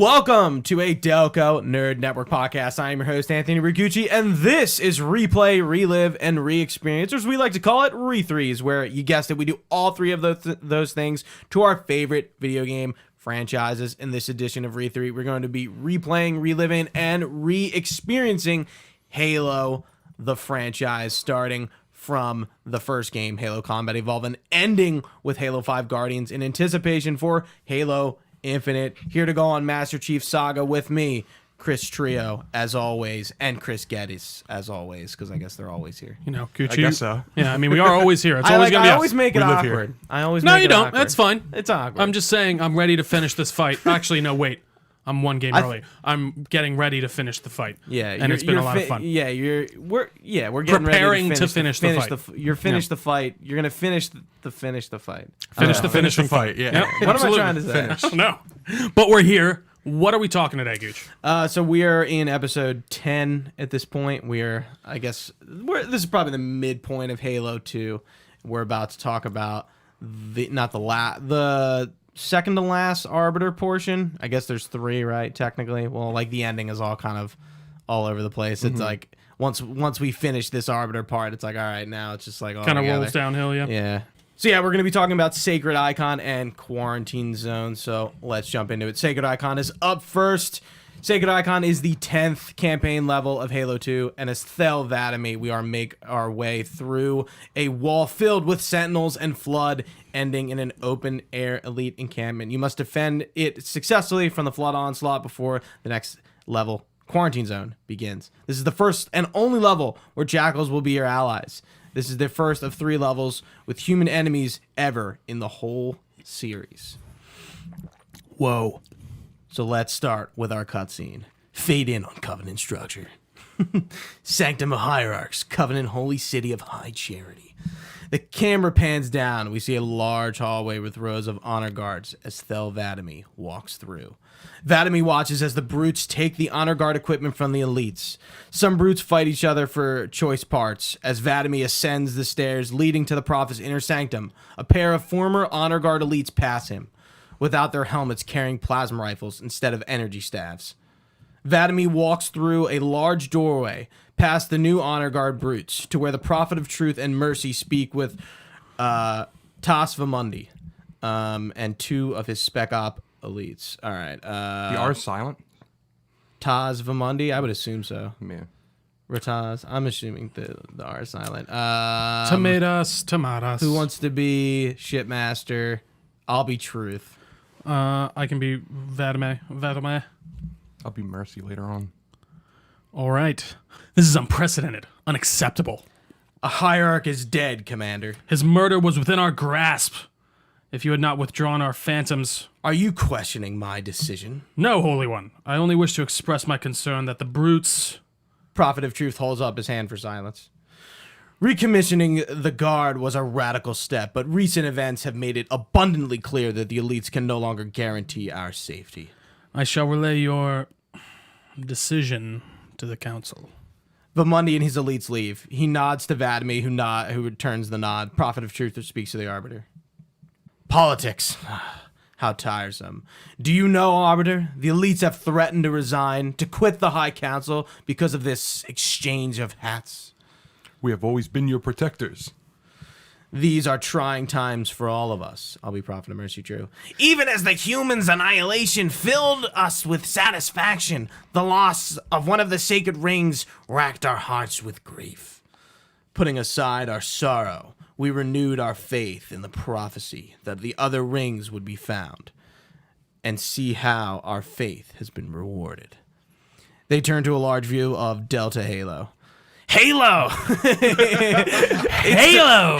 Welcome to a Delco Nerd Network podcast. I am your host, Anthony Ragucci, and this is Replay, Relive, and Re-Experience, or as we like to call it, Re3s, where, you guessed it, we do all three of those things to our favorite video game franchises. In this edition of Re3, we're going to be replaying, reliving, and re-experiencing Halo, the franchise, starting from the first game, Halo Combat Evolved, and ending with Halo 5 Guardians in anticipation for Halo Infinite. Here to go on Master Chief Saga with me, Chris Trio, as always, and Chris Geddes, as always, because I guess they're always here. You know, Gucci. I guess so. Yeah, I mean, we are always here. It's always going to be I us. always make it We live awkward. here. I always No, make you it don't. awkward. That's fine. It's awkward. I'm just saying I'm ready to finish this fight. Actually, no, wait. I'm one game early. I'm getting ready to finish the fight. Yeah, and it's been a lot of fun. Yeah, we're getting Preparing ready to finish the fight. You're finished the fight. You're gonna finish the fight. Finish the Finish the finishing fight, yeah. Yep, What absolutely. am I trying to say? No, but we're here. What are we talking today, Gooch? So we are in episode 10 at this point. This is probably the midpoint of Halo 2. We're about to talk about the second to last Arbiter portion. I guess there's 3, right? Technically. Well, like the ending is all kind of all over the place. It's like once we finish this Arbiter part, it's like, all right, now it's just like all Kind of together. rolls downhill, yeah. Yeah. So yeah, we're going to be talking about Sacred Icon and Quarantine Zone, so let's jump into it. Sacred Icon is up first. Sacred Icon is the 10th campaign level of Halo 2, and as Thel Vadami, we are make our way through a wall filled with sentinels and flood, ending in an open-air elite encampment. You must defend it successfully from the flood onslaught before the next level, Quarantine Zone, begins. This is the first and only level where Jackals will be your allies. This is the first of 3 levels with human enemies ever in the whole series. Whoa. So let's start with our cutscene. Fade in on Covenant structure. Sanctum of Hierarchs, Covenant Holy City of High Charity. The camera pans down. We see a large hallway with rows of honor guards as Thel Vadami walks through. Vadami watches as the brutes take the honor guard equipment from the elites. Some brutes fight each other for choice parts as Vadami ascends the stairs leading to the Prophet's inner sanctum. A pair of former honor guard elites pass him, without their helmets, carrying plasma rifles instead of energy staffs. Vadami walks through a large doorway past the new honor guard brutes to where the Prophet of Truth and Mercy speak with Tas Vamundi and 2 of his Spec Op elites. All right. The R is silent? Tas Vamundi? I would assume so. Yeah. Rataz. I'm assuming the R is silent. Tomatoes. Who wants to be Shipmaster? I'll be Truth. I can be Vadame. I'll be Mercy later on. All right. This is unprecedented. Unacceptable. A hierarch is dead, Commander. His murder was within our grasp. If you had not withdrawn our phantoms... Are you questioning my decision? No, Holy One. I only wish to express my concern that the brutes... Prophet of Truth holds up his hand for silence. Recommissioning the guard was a radical step, but recent events have made it abundantly clear that the elites can no longer guarantee our safety. I shall relay your decision to the council. Vamundi and his elites leave. He nods to Vadami, who returns the nod. Prophet of Truth speaks to the Arbiter. Politics. How tiresome. Do you know, Arbiter? The elites have threatened to resign, to quit the High Council because of this exchange of hats. We have always been your protectors. These are trying times for all of us. I'll be Prophet of Mercy True. Even as the humans' annihilation filled us with satisfaction, the loss of one of the sacred rings racked our hearts with grief. Putting aside our sorrow, we renewed our faith in the prophecy that the other rings would be found, and see how our faith has been rewarded. They turn to a large view of Delta Halo. Halo! Halo!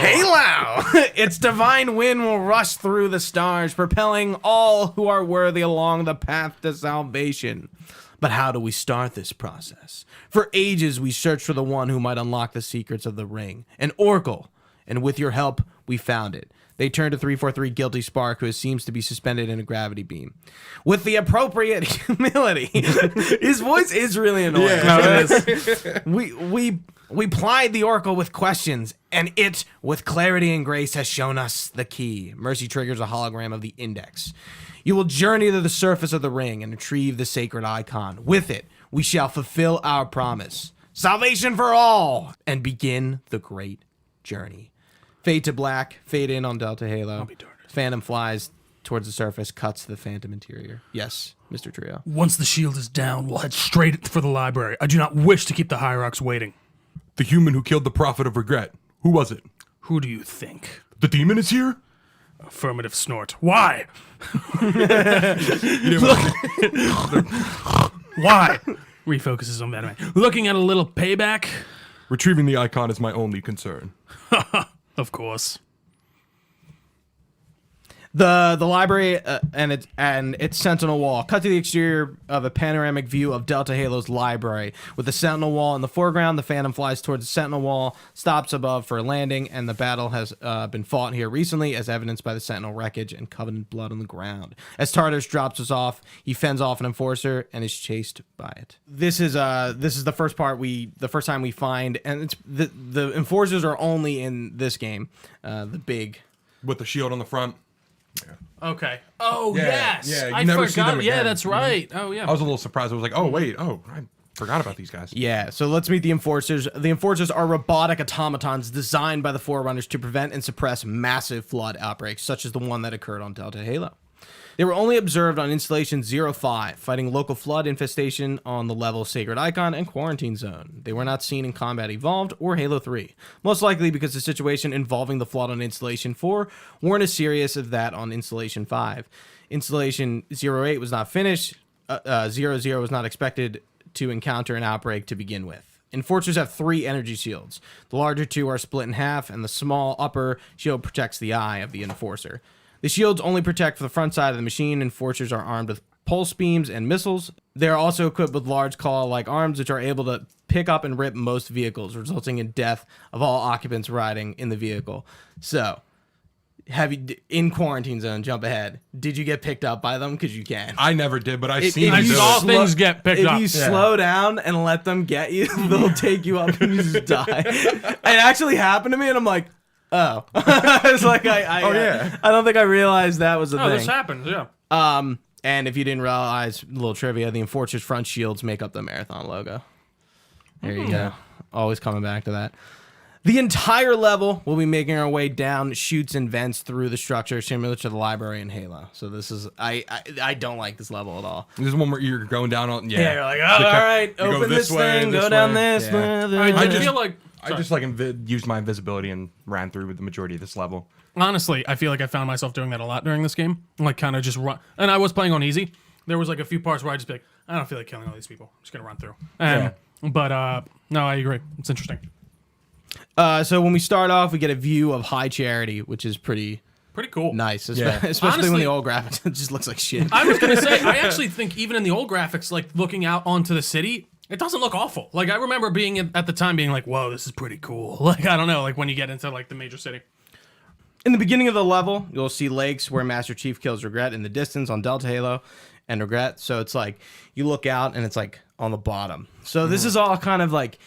Its divine wind will rush through the stars, propelling all who are worthy along the path to salvation. But how do we start this process? For ages we searched for the one who might unlock the secrets of the ring, an oracle, and with your help, we found it. They turn to 343 Guilty Spark, who seems to be suspended in a gravity beam. With the appropriate humility, his voice is really annoying. Yeah. No, it is. We plied the Oracle with questions, and it, with clarity and grace, has shown us the key. Mercy triggers a hologram of the Index. You will journey to the surface of the ring and retrieve the sacred icon. With it, we shall fulfill our promise. Salvation for all! And begin the great journey. Fade to black, fade in on Delta Halo. Phantom flies towards the surface, cuts to the Phantom interior. Yes, Mr. Trio. Once the shield is down, we'll head straight for the library. I do not wish to keep the Hierarchs waiting. The human who killed the Prophet of Regret. Who was it? Who do you think? The demon is here? Affirmative snort. Why? Why? Refocuses on that man. Looking at a little payback? Retrieving the icon is my only concern. Of course. The library and its sentinel wall. Cut to the exterior of a panoramic view of Delta Halo's library. With the sentinel wall in the foreground, the Phantom flies towards the sentinel wall, stops above for a landing, and the battle has been fought here recently, as evidenced by the sentinel wreckage and Covenant blood on the ground. As Tartarus drops us off, he fends off an enforcer and is chased by it. This is the first time we find, and it's the enforcers are only in this game. The big With the shield on the front. Okay. Oh, Yeah, yes. yeah, you I never forgot. see them Yeah, again. that's right. Oh, yeah. I was a little surprised. I was like, oh, wait. Oh, I forgot about these guys. Yeah, so let's meet the Enforcers. The Enforcers are robotic automatons designed by the Forerunners to prevent and suppress massive flood outbreaks, such as the one that occurred on Delta Halo. They were only observed on Installation 05, fighting local flood infestation on the level Sacred Icon and Quarantine Zone. They were not seen in Combat Evolved or Halo 3, most likely because the situation involving the flood on Installation 4 weren't as serious as that on Installation 5. Installation 08 was not finished, 00 was not expected to encounter an outbreak to begin with. Enforcers have 3 energy shields. The larger 2 are split in half, and the small upper shield protects the eye of the Enforcer. The shields only protect for the front side of the machine. Enforcers are armed with pulse beams and missiles. They are also equipped with large claw-like arms, which are able to pick up and rip most vehicles, resulting in death of all occupants riding in the vehicle. So, in Quarantine Zone, jump ahead. Did you get picked up by them? Because you can. I never did, but I've If seen I them do saw it. things get picked up. If you slow down and let them get you, they'll take you up and you just die. It actually happened to me, and I'm like, oh. It's like yeah. I don't think I realized that was a Oh, thing. this happens, yeah. And if you didn't realize, a little trivia, the Enforcer's front shields make up the Marathon logo. There you go. Always coming back to that. The entire level will be making our way down chutes and vents through the structure similar to the library in Halo. So this is I don't like this level at all. There's one where you're going down on. Yeah, Yeah, you're like, oh, all right, You go open this this way, thing, this go down way. this. Yeah. I just- feel like... I just like used my invisibility and ran through with the majority of this level. Honestly, I feel like I found myself doing that a lot during this game. Like, kind of just run. And I was playing on easy. There was like a few parts where I just be like, I don't feel like killing all these people. I'm just gonna run through. But no, I agree. It's interesting. So when we start off, we get a view of High Charity, which is pretty Pretty cool. nice, Yeah. especially when Honestly- the old graphics it just looks like shit. I was gonna say, I actually think even in the old graphics, like looking out onto the city, it doesn't look awful. Like I remember being at the time being like, "Whoa, this is pretty cool." Like I don't know, like when you get into like the major city. In the beginning of the level, you'll see lakes where Master Chief kills Regret in the distance on Delta Halo and Regret. So it's like you look out and it's like on the bottom. So this is all kind of like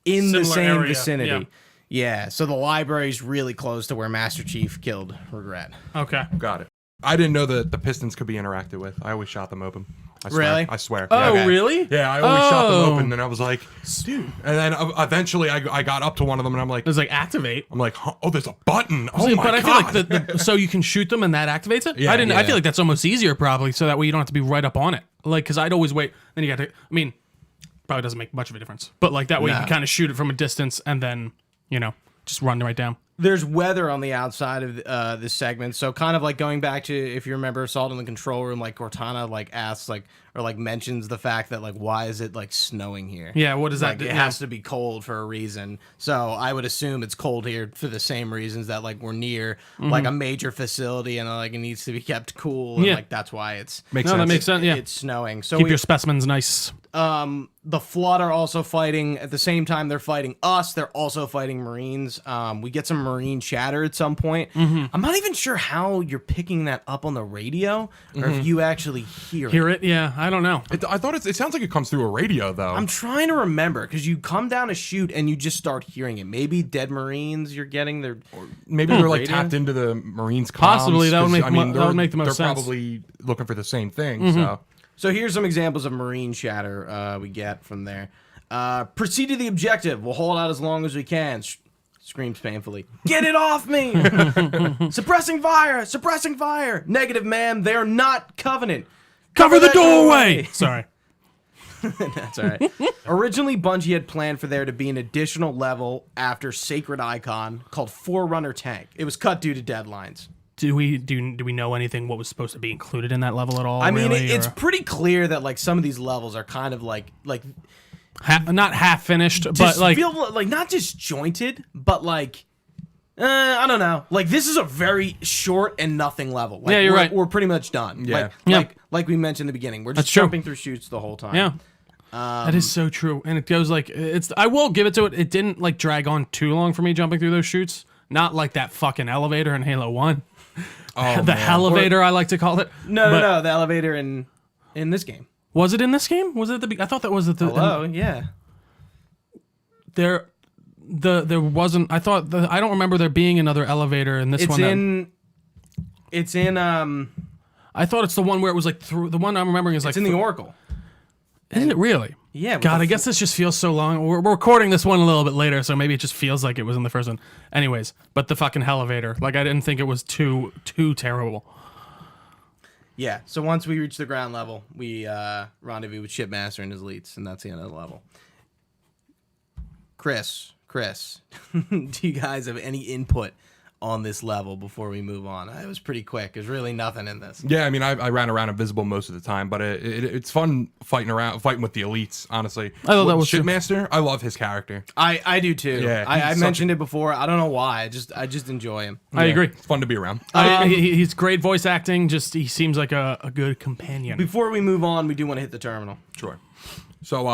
in the Similar same area, vicinity. Yeah, so the library's really close to where Master Chief killed Regret. Okay. Got it. I didn't know that the pistons could be interacted with. I always shot them open. I swear. Really? I swear. Oh, Yeah. really? Yeah, I always shot them Oh. open, and I was like, dude. And then eventually I got up to one of them, and I'm like, There's like activate. huh, oh, there's a button. Oh my But I god. feel like so you can shoot them and that activates it. Yeah, I didn't. I yeah. feel like that's almost easier probably, so that way you don't have to be right up on it. Like, because I'd always wait. Then you got to. I mean, probably doesn't make much of a difference. But like that way you Nah. can kind of shoot it from a distance and then just run right down. There's weather on the outside of this segment, so kind of like going back to, if you remember, Assault in the Control Room, like Cortana like asks like or like mentions the fact that like why is it like snowing here? Yeah, what does that Like do? it has to be cold for a reason. So I would assume it's cold here for the same reasons that like we're near like a major facility and like it needs to be kept cool. And, Yeah. like that's why it's Makes No, that sense. makes sense. Yeah. it's snowing. So Keep your specimens nice. The Flood are also fighting at the same time. They're fighting us. They're also fighting Marines. We get some Marine chatter at some point. I'm not even sure how you're picking that up on the radio, or if you actually hear it. Hear it? Yeah, I don't know. I thought it sounds like it comes through a radio though. I'm trying to remember, because you come down to shoot and you just start hearing it. Maybe dead Marines you're getting. Maybe they're like Radio? tapped into the Marines' comms, Possibly, that would 'cause, make I mean, that would make the most they're sense. probably looking for the same thing. So here's some examples of Marine chatter we get from there. Proceed to the objective. We'll hold out as long as we can. Screams painfully. Get it off me! Suppressing fire! Suppressing fire! Negative, ma'am. They're not Covenant. Cover the that doorway! Sorry. That's all right. Originally, Bungie had planned for there to be an additional level after Sacred Icon called Forerunner Tank. It was cut due to deadlines. Do we know anything what was supposed to be included in that level at all? I mean, really, it's or- pretty clear that like some of these levels are kind of like not half finished, but just like feel like not disjointed, but like I don't know. Like this is a very short and nothing level. Like, Yeah, you're right. We're pretty much done. Yeah. Like we mentioned in the beginning, we're just That's true. jumping through shoots the whole time. yeah. That is so true, and it goes like it's. I will give it to it. It didn't like drag on too long for me jumping through those chutes. Not like that fucking elevator in Halo 1. Oh, The elevator, I like to call it. No, the elevator in this game. Was it in this game? Was it at the? I thought that was at the. Hello, yeah. There wasn't. I thought I don't remember there being another elevator in this one. It's in I thought it's the one where it was like through. The one I'm remembering is like it's in the Oracle. Isn't it really? Yeah. with God, the I guess this just feels so long. We're recording this one a little bit later, so maybe it just feels like it was in the first one. Anyways, but the fucking elevator, like I didn't think it was too terrible. Yeah, so once we reach the ground level, we rendezvous with Shipmaster and his elites, and that's the end of the level. Chris, do you guys have any input on this level before we move on? It was pretty quick. There's really nothing in this. Yeah, I mean, I ran around invisible most of the time, but it's fun fighting with the elites. Honestly, I thought that was Shipmaster. I love his character. I do too. Yeah, I he's mentioned it before. I don't know why. I just enjoy him. I agree. It's fun to be around. He's great voice acting. Just he seems like a good companion. Before we move on, we do want to hit the terminal. Sure. So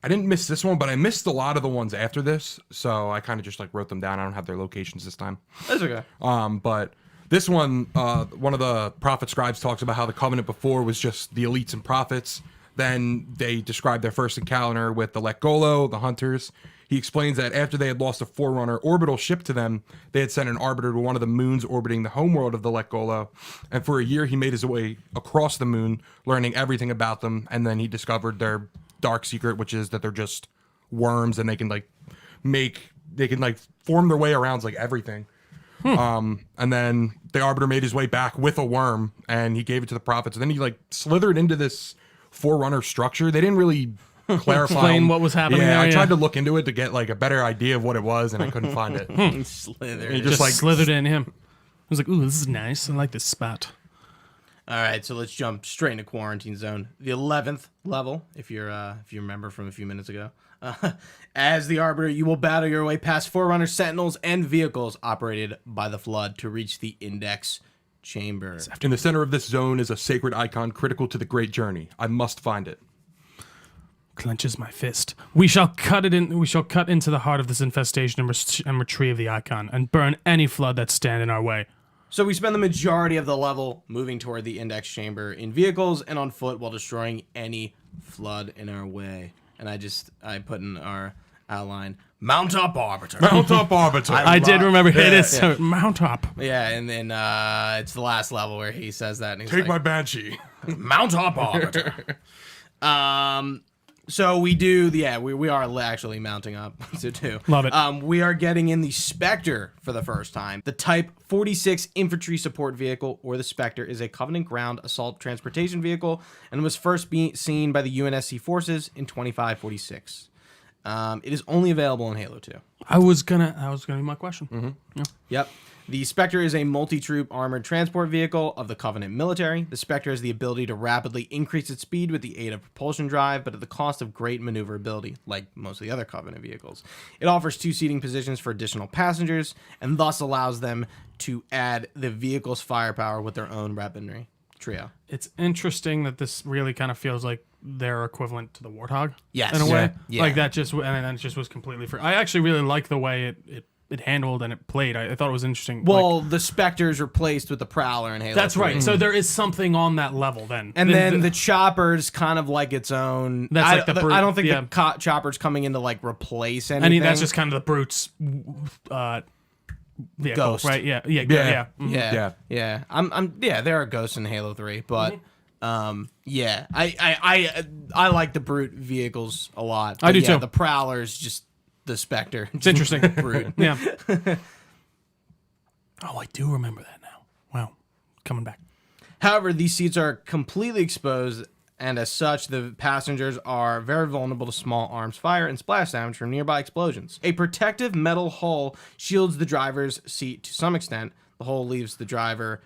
I didn't miss this one, but I missed a lot of the ones after this. So I kind of just like wrote them down. I don't have their locations this time. That's okay. But this one, one of the prophet scribes talks about how the covenant before was just the elites and prophets. Then they described their first encounter with the Lekgolo, the hunters. He explains that after they had lost a Forerunner orbital ship to them, they had sent an arbiter to one of the moons orbiting the homeworld of the Lekgolo. And for a year, he made his way across the moon, learning everything about them. And then he discovered their dark secret, which is that they're just worms and they can form their way around like everything. And then the arbiter made his way back with a worm and he gave it to the prophets. And then he like slithered into this Forerunner structure. They didn't really clarify Explain what was happening there, I yeah. tried to look into it to get like a better idea of what it was and I couldn't find it. Slither. He just like slithered in him. I was like, ooh, this is nice. I like this spot. All right, so let's jump straight into quarantine zone. The 11th level, if you remember from a few minutes ago. As the Arbiter, you will battle your way past Forerunner sentinels and vehicles operated by the Flood to reach the Index Chamber. in the center of this zone is a sacred icon critical to the great journey. I must find it. Clenches my fist. We shall cut into the heart of this infestation and retrieve the icon and burn any Flood that stand in our way. So we spend the majority of the level moving toward the Index Chamber in vehicles and on foot while destroying any Flood in our way. And I put in our outline, mount up, Arbiter. Mount up, Arbiter. I did remember it is yeah. so mount up. Yeah, and then it's the last level where he says that. And he's Take like, my Banshee. mount up, Arbiter. So we do, we are actually mounting up to do. Love it. We are getting in the Spectre for the first time. The Type 46 Infantry Support Vehicle, or the Spectre, is a Covenant Ground Assault Transportation Vehicle and was first seen by the UNSC forces in 2546. It is only available in Halo 2. That was gonna be my question. Mm-hmm. Yeah. Yep. The Spectre is a multi-troop armored transport vehicle of the Covenant military. The Spectre has the ability to rapidly increase its speed with the aid of propulsion drive, but at the cost of great maneuverability, like most of the other Covenant vehicles. It offers 2 seating positions for additional passengers, and thus allows them to add the vehicle's firepower with their own weaponry trio. It's interesting that this really kind of feels like their equivalent to the Warthog. Yes. in a way. Yeah. Like that just and then it just was completely free. I actually really like the way it handled and it played. I thought it was interesting. Well, the Spectre's replaced with the Prowler in Halo. that's 3. right. So there is something on that level then. And then the Chopper's kind of like its own. That's like the brute, I don't think yeah. the Chopper's coming in to like replace anything. I mean, that's just kind of the Brute's vehicle, Ghost. right? Yeah. Yeah. Yeah, there are ghosts in Halo 3, but yeah. I like the Brute vehicles a lot. I do yeah, too. The Prowler's just the Spectre. It's interesting. Brute. Yeah. Oh, I do remember that now. Wow. Coming back. However, these seats are completely exposed, and as such, the passengers are very vulnerable to small arms fire and splash damage from nearby explosions. A protective metal hull shields the driver's seat to some extent. The hull leaves the driver's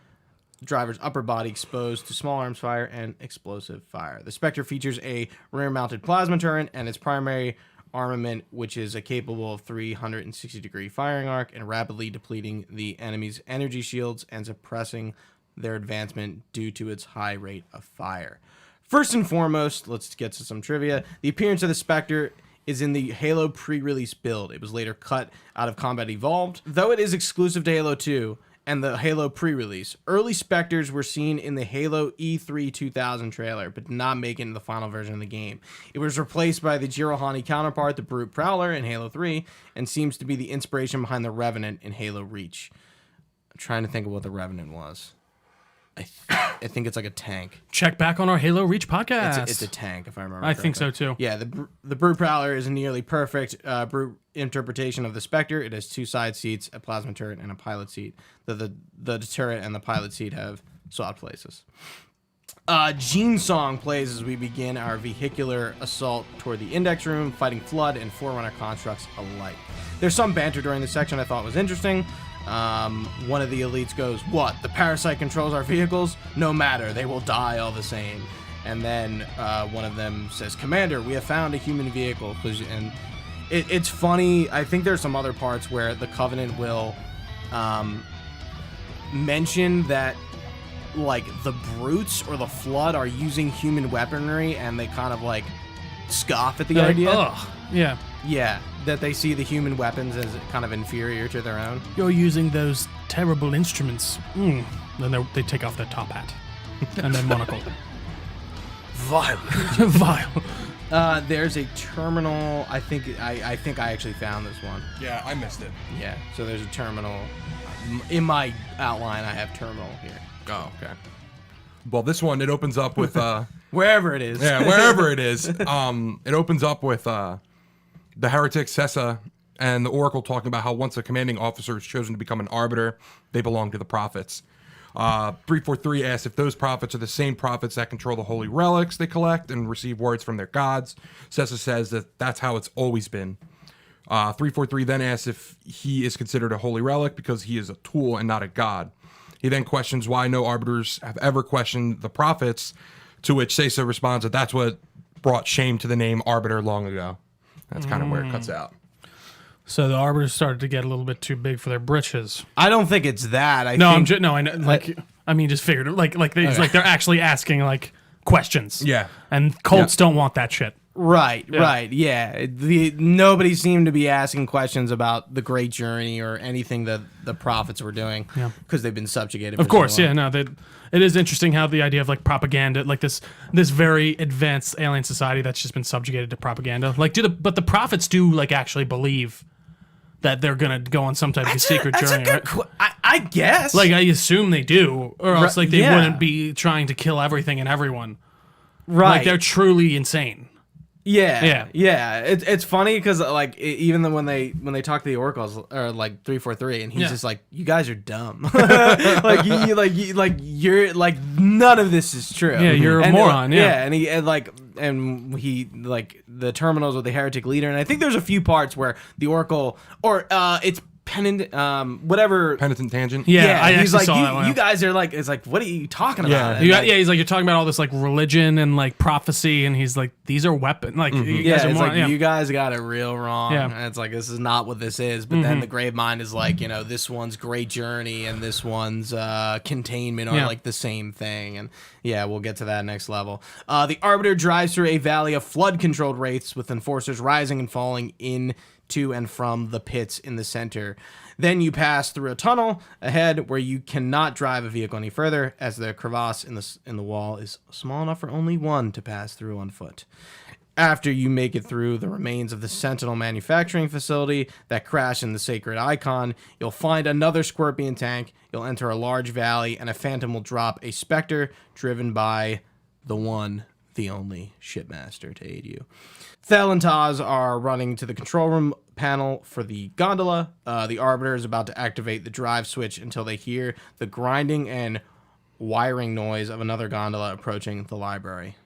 upper body exposed to small arms fire and explosive fire. The Spectre features a rear-mounted plasma turret and its primary armament, which is capable of 360-degree firing arc and rapidly depleting the enemy's energy shields and suppressing their advancement due to its high rate of fire. First and foremost, let's get to some trivia. The appearance of the Spectre is in the Halo pre-release build. It was later cut out of Combat Evolved. Though it is exclusive to Halo 2 and the Halo pre-release, early Spectres were seen in the Halo E3 2000 trailer, but did not make it in the final version of the game. It was replaced by the Jirahani counterpart, the Brute Prowler, in Halo 3, and seems to be the inspiration behind the Revenant in Halo Reach. I'm trying to think of what the Revenant was. I think it's like a tank. Check back on our Halo Reach podcast. It's a tank, if I remember. I think so too. Yeah, the Brute Prowler is a nearly perfect Brute interpretation of the Spectre. It has two side seats, a plasma turret, and a pilot seat. The turret and the pilot seat have swapped places. Gene Song plays as we begin our vehicular assault toward the Index Room, fighting Flood and Forerunner constructs alike. There's some banter during this section I thought was interesting. One of the elites goes, "What? The parasite controls our vehicles? No matter, they will die all the same." And then one of them says, "Commander, we have found a human vehicle." And it's funny. I think there's some other parts where the Covenant will mention that like the Brutes or the Flood are using human weaponry, and they kind of like scoff at the idea. Ugh. Yeah. Yeah, that they see the human weapons as kind of inferior to their own. You're using those terrible instruments. Then they take off their top hat and their monocle. Vile. Vile. There's a terminal. I think I actually found this one. Yeah, I missed it. Yeah, so there's a terminal. In my outline, I have terminal here. Oh, okay. Well, this one, it opens up with Wherever it is. yeah, wherever it is. It opens up with the heretic Sessa and the Oracle talking about how once a commanding officer is chosen to become an arbiter, they belong to the prophets. 343 asks if those prophets are the same prophets that control the holy relics they collect and receive words from their gods. Sessa says that that's how it's always been. 343 then asks if he is considered a holy relic because he is a tool and not a god. He then questions why no arbiters have ever questioned the prophets, to which Sessa responds that that's what brought shame to the name arbiter long ago. That's kind of where it cuts out. So the arbiters started to get a little bit too big for their britches. I don't think it's that. I No, think, I know, like I mean, just figured like they're actually asking like questions. Yeah. And cults don't want that shit. Right. Yeah. Nobody seemed to be asking questions about the Great Journey or anything that the prophets were doing because they've been subjugated. Of course, yeah. No, it is interesting how the idea of like propaganda, like this very advanced alien society that's just been subjugated to propaganda. Like, but the prophets do like actually believe that they're gonna go on some type of secret journey, right? I guess. Like, I assume they do, or else like they yeah. wouldn't be trying to kill everything and everyone. right. Like, they're truly insane. Yeah. It's funny because like even though when they talk to the oracles or like 343 and he's just like, you guys are dumb. you're like none of this is true. Yeah, you're a moron. And he like the terminals with the heretic leader, and I think there's a few parts where the oracle or it's penitent, whatever. Penitent tangent. Yeah, I he's actually like, saw that one. you guys are like, it's like, what are you talking Yeah. about? And like, He's like, you're talking about all this like religion and like prophecy, and he's like, these are weapons. Like, you guys are it's more, like you guys got it real wrong. Yeah. And it's like this is not what this is. But then the grave mind is like, this one's great journey and this one's containment are like the same thing. And yeah, we'll get to that next level. The Arbiter drives through a valley of flood-controlled wraiths with enforcers rising and falling in to and from the pits in the center. Then you pass through a tunnel ahead where you cannot drive a vehicle any further, as the crevasse in the wall is small enough for only one to pass through on foot. After you make it through the remains of the Sentinel manufacturing facility that crashed in the Sacred Icon, you'll find another Scorpion tank, you'll enter a large valley, and a Phantom will drop a Spectre driven by the one, the only Shipmaster to aid you. Thel and Taz are running to the control room panel for the gondola. The Arbiter is about to activate the drive switch until they hear the grinding and wiring noise of another gondola approaching the library.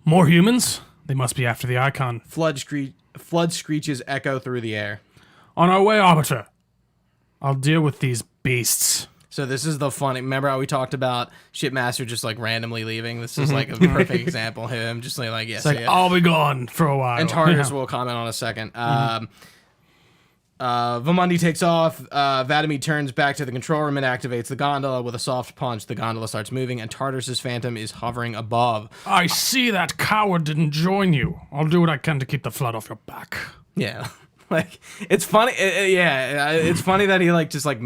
more humans. They must be after the icon. Flood screeches echo through the air. On our way, Arbiter. I'll deal with these beasts. So this is the funny. Remember how we talked about Shipmaster just like randomly leaving? This is like a perfect example. Him just like yes, It's like, I'll be gone for a while. and Tartarus will comment on a second. Vimundi takes off. Vadimir turns back to the control room and activates the gondola with a soft punch. The gondola starts moving, and Tartarus' Phantom is hovering above. I see that coward didn't join you. I'll do what I can to keep the flood off your back. Yeah, like it's funny. It's funny that he like just like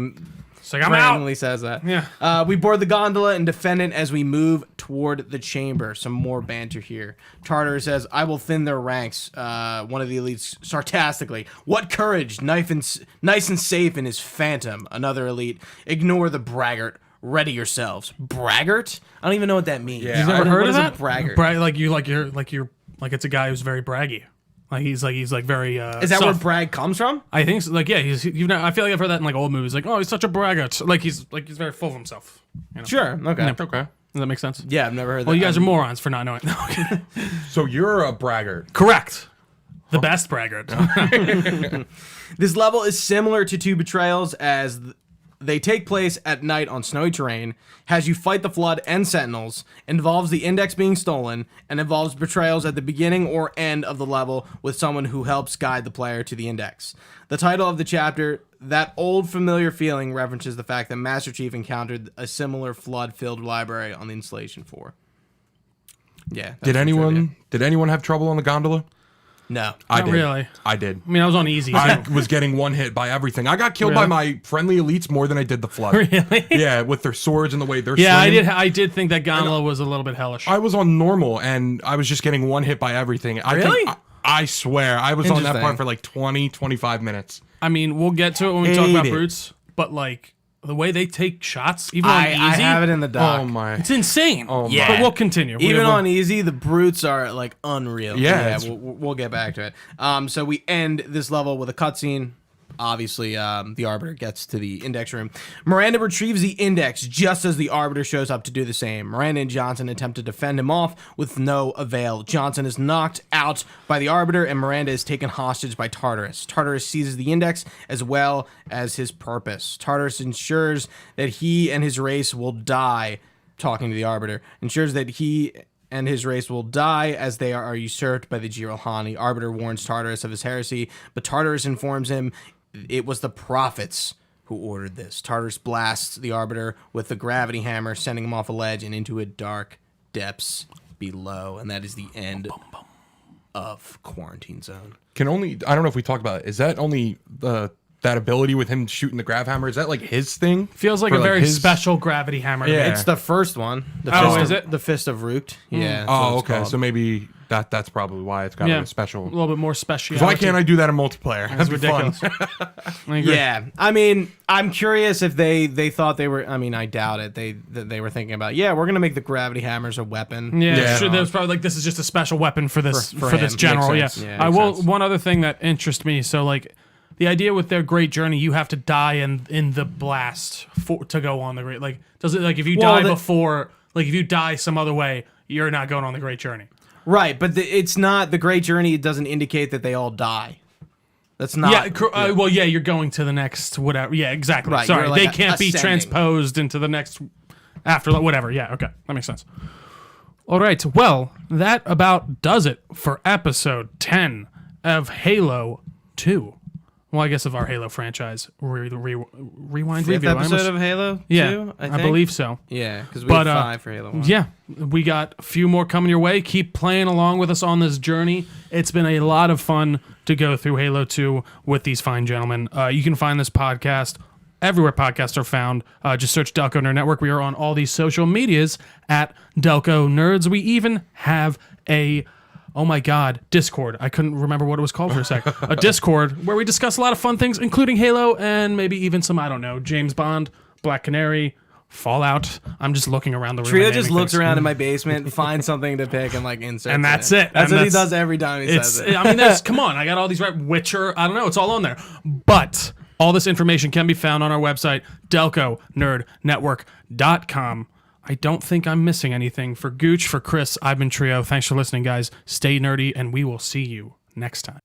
It's like, I'm out. randomly says that. Yeah. We board the gondola and defend it as we move toward the chamber. Some more banter here. Tartarus says, I will thin their ranks. One of the elites sarcastically. What courage, nice and safe in his Phantom. Another elite, ignore the braggart. Ready yourselves. Braggart? I don't even know what that means. Yeah, You've never heard What of is a that? braggart? Like it's a guy who's very braggy. He's very. Is that where brag comes from? I think so. Like, yeah, I feel like I've heard that in like old movies. Like, oh, he's such a braggart. Like he's very full of himself. You know? Sure. Okay. Yeah. Okay. Does that make sense? Yeah, I've never heard that. Well, you guys are morons for not knowing. So you're a braggart. Correct. The best braggart. This level is similar to Two Betrayals as they take place at night on snowy terrain, has you fight the Flood and Sentinels, involves the Index being stolen, and involves betrayals at the beginning or end of the level with someone who helps guide the player to the Index. The title of the chapter, That Old Familiar Feeling, references the fact that Master Chief encountered a similar Flood-filled library on the Installation 4. Yeah. that's Did some trivia. anyone have trouble on the gondola? No. I Not did. really. I did. I mean, I was on easy. I too. was getting one hit by everything. I got killed by Really? my friendly elites more than I did the Flood. Really? Yeah, with their swords and the way they're Yeah, swinging. I did think that gondola was a little bit hellish. I was on normal, and I was just getting one hit by everything. Really? I swear. I was on that Interesting. part for like 20, 25 minutes. I mean, we'll get to it when we talk about Hate it. brutes, but like the way they take shots, even I on easy, have it in the doc. Oh my. it's insane. Oh my. Yeah. But we'll continue. Even We'll- on easy, the brutes are like unreal. Yeah, we'll get back to it. So we end this level with a cutscene. Obviously, the Arbiter gets to the Index room. Miranda retrieves the Index just as the Arbiter shows up to do the same. Miranda and Johnson attempt to defend him off with no avail. Johnson is knocked out by the Arbiter, and Miranda is taken hostage by Tartarus. Tartarus seizes the Index as well as his purpose. Tartarus ensures that he and his race will die, talking to the Arbiter, ensures that he and his race will die as they are usurped by the Jiralhani. Arbiter warns Tartarus of his heresy, but Tartarus informs him it was the prophets who ordered this. Tartarus blasts the Arbiter with the gravity hammer, sending him off a ledge and into a dark depths below. And that is the end of Quarantine Zone. I don't know if we talked about it. Is that only that ability with him shooting the grav hammer? Is that like his thing? feels like For, a very his- special gravity hammer. to me. Yeah. It's the first one. The Oh, Fist is of, it? The Fist of Root. Yeah. that's Oh, what it's okay. called. So maybe that's probably why it's got Yeah. a special. a little bit more special. Why can't I do that in multiplayer? That's That'd be fun. ridiculous. I agree. Yeah, I mean, I'm curious if they thought they were. I mean, I doubt it. They were thinking about, yeah, we're gonna make the gravity hammers a weapon. Yeah, Yeah. sure. There's probably like this is just a special weapon for this For for this him. general. Yeah. Makes sense. Yeah, I makes will. sense. One other thing that interests me. So like, the idea with their great journey, you have to die in the blast to go on the great. Like, does it like if you Well, die the- before, like if you die some other way, you're not going on the great journey. Right, but it's not the Great Journey. It doesn't indicate that they all die. That's not. Yeah, well, yeah, you're going to the next whatever. Yeah, exactly. Right, Sorry, you're like they can't be ascending. transposed into the next after whatever. Yeah, okay, that makes sense. All right, well, that about does it for episode 10 of Halo 2. Well, I guess of our Halo franchise rewind Fifth review. episode of Halo 2, Yeah, I I think. believe so. Yeah, because we But, had 5 for Halo 1. Yeah, we got a few more coming your way. Keep playing along with us on this journey. It's been a lot of fun to go through Halo 2 with these fine gentlemen. You can find this podcast everywhere podcasts are found. Just search Delco Nerd Network. We are on all these social medias at Delco Nerds. We even have a Discord. I couldn't remember what it was called for a sec. A Discord where we discuss a lot of fun things, including Halo and maybe even some, I don't know, James Bond, Black Canary, Fallout. I'm just looking around the room. Trio and just naming looks things. around in my basement, finds something to pick, and like insert. And that's it. That's And what he that's- does every time he says it. I mean, come on. I got all these right. Witcher. I don't know. It's all on there. But all this information can be found on our website, DelcoNerdNetwork.com. I don't think I'm missing anything. For Gooch, for Chris, I've been Trio. Thanks for listening, guys. Stay nerdy, and we will see you next time.